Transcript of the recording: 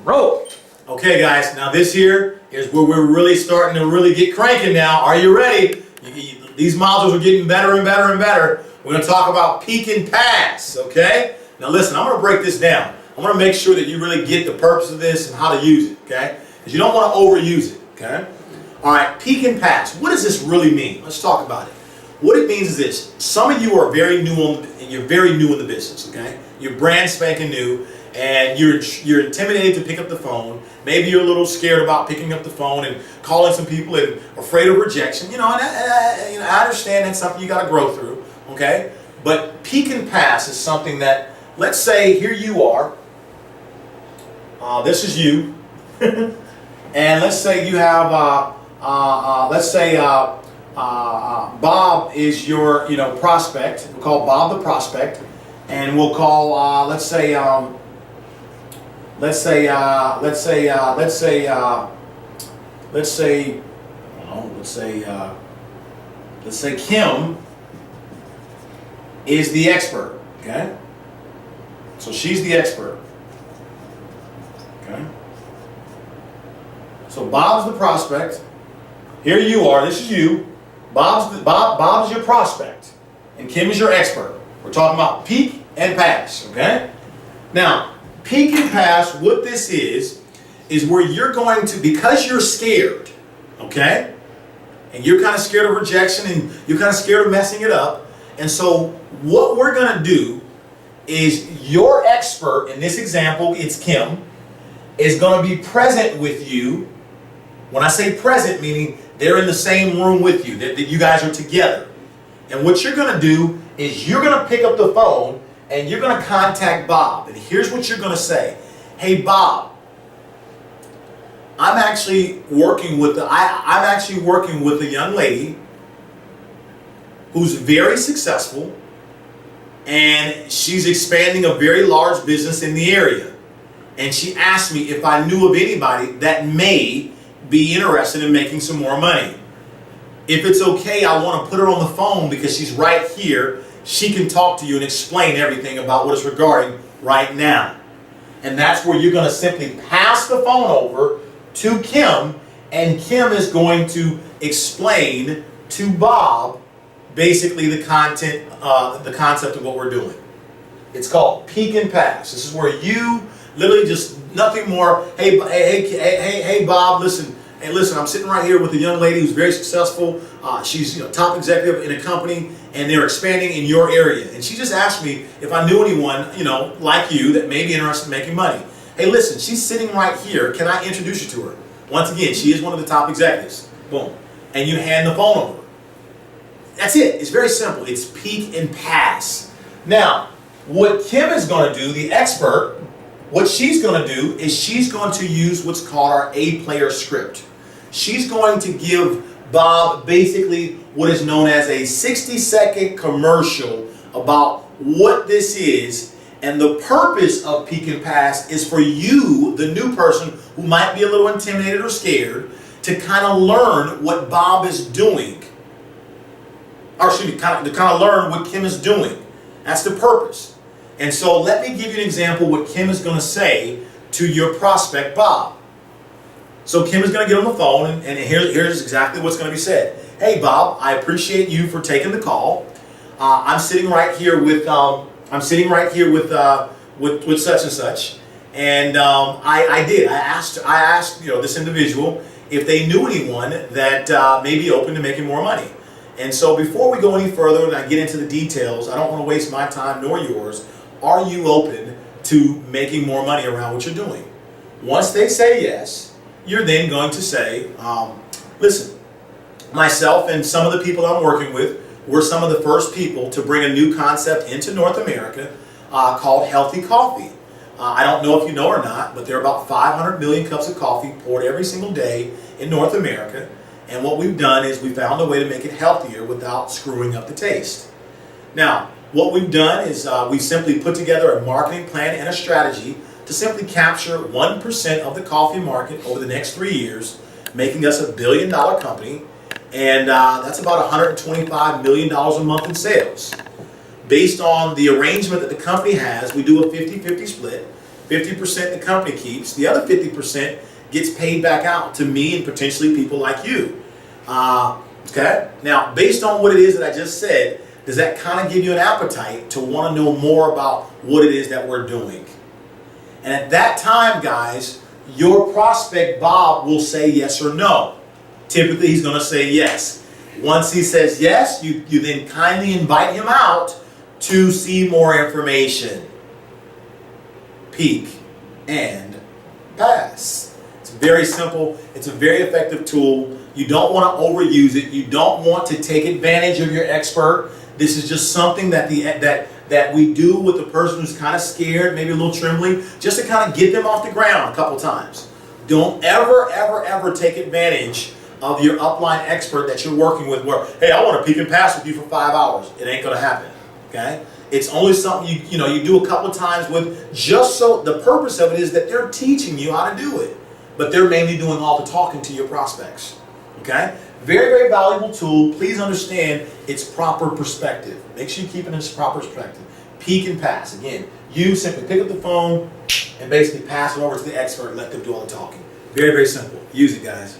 Roll. Okay, guys, now this here is where we're really starting to really get cranking now. Are you ready? These modules are getting better and better and better. We're going to talk about peak and pass, okay? Now listen, I'm going to break this down. I want to make sure that you really get the purpose of this and how to use it, okay? Because you don't want to overuse it, okay? All right, peak and pass. What does this really mean? Let's talk about it. What it means is this. Some of you are very new you're very new in the business, okay? You're brand spanking new, and you're intimidated to pick up the phone. Maybe you're a little scared about picking up the phone and calling some people and afraid of rejection. And I understand that's something you got to grow through, okay? But peak and pass is something that, let's say here you are. This is you, and let's say you have, Bob is your, prospect. We'll call Bob the prospect, and we'll call, let's say Kim is the expert. Okay, so she's the expert. Okay, so Bob's the prospect. Here you are. This is you. Bob's your prospect, and Kim is your expert. We're talking about peak and pass. Okay. Now, peak and pass. What this is where you're going to, because you're scared. Okay, and you're kind of scared of rejection, and you're kind of scared of messing it up. And so, what we're going to do is your expert. In this example, it's Kim. Is going to be present with you. When I say present, meaning they're in the same room with you, that you guys are together. And what you're going to do is you're going to pick up the phone and you're going to contact Bob. And here's what you're going to say. Hey, Bob, I'm actually working with a young lady who's very successful, and she's expanding a very large business in the area. And she asked me if I knew of anybody that may be interested in making some more money. If it's okay, I want to put her on the phone because she's right here. She can talk to you and explain everything about what it's regarding right now. And that's where you're going to simply pass the phone over to Kim, and Kim is going to explain to Bob basically the content, the concept of what we're doing. It's called peak and pass. This is where you literally just nothing more. Hey, Bob, listen. Hey, listen, I'm sitting right here with a young lady who's very successful. She's top executive in a company, and they're expanding in your area. And she just asked me if I knew anyone, like you that may be interested in making money. Hey, listen, she's sitting right here. Can I introduce you to her? Once again, she is one of the top executives. Boom. And you hand the phone over. That's it. It's very simple. It's peak and pass. Now, what Kim is going to do, the expert, what she's going to do is she's going to use what's called our A-player script. She's going to give Bob basically what is known as a 60-second commercial about what this is, and the purpose of peak and pass is for you, the new person who might be a little intimidated or scared, to kind of learn what Bob is doing. Or excuse me, to kind of learn what Kim is doing. That's the purpose. And so let me give you an example what Kim is going to say to your prospect, Bob. So Kim is going to get on the phone, and here's exactly what's going to be said. Hey, Bob, I appreciate you for taking the call. I'm sitting right here with such and such, and I asked this individual if they knew anyone that may be open to making more money. And so before we go any further and I get into the details, I don't want to waste my time nor yours. Are you open to making more money around what you're doing? Once they say yes, you're then going to say, listen, myself and some of the people I'm working with, we're some of the first people to bring a new concept into North America called healthy coffee. I don't know if you know or not, but there are about 500 million cups of coffee poured every single day in North America. And what we've done is we found a way to make it healthier without screwing up the taste. Now, what we've done is we've simply put together a marketing plan and a strategy to simply capture 1% of the coffee market over the next 3 years, making us $1 billion company, and that's about $125 million a month in sales. Based on the arrangement that the company has, we do a 50-50 split. 50% the company keeps. The other 50% gets paid back out to me and potentially people like you. Okay? Now, based on what it is that I just said, does that kind of give you an appetite to want to know more about what it is that we're doing? And at that time, guys, your prospect, Bob, will say yes or no. Typically, he's going to say yes. Once he says yes, you then kindly invite him out to see more information. Peek and pass. It's very simple. It's a very effective tool. You don't want to overuse it. You don't want to take advantage of your expert. This is just something that that we do with the person who's kind of scared, maybe a little trembling, just to kind of get them off the ground a couple times. Don't ever take advantage of your upline expert that you're working with where, hey, I want to peek and pass with you for 5 hours. It ain't going to happen, okay? It's only something you do a couple of times with, just so the purpose of it is that they're teaching you how to do it. But they're mainly doing all the talking to your prospects, okay? Very valuable tool. Please understand its proper perspective. Make sure you keep it in its proper perspective. Peek and pass. Again, you simply pick up the phone and basically pass it over to the expert and let them do all the talking. Very simple. Use it, guys.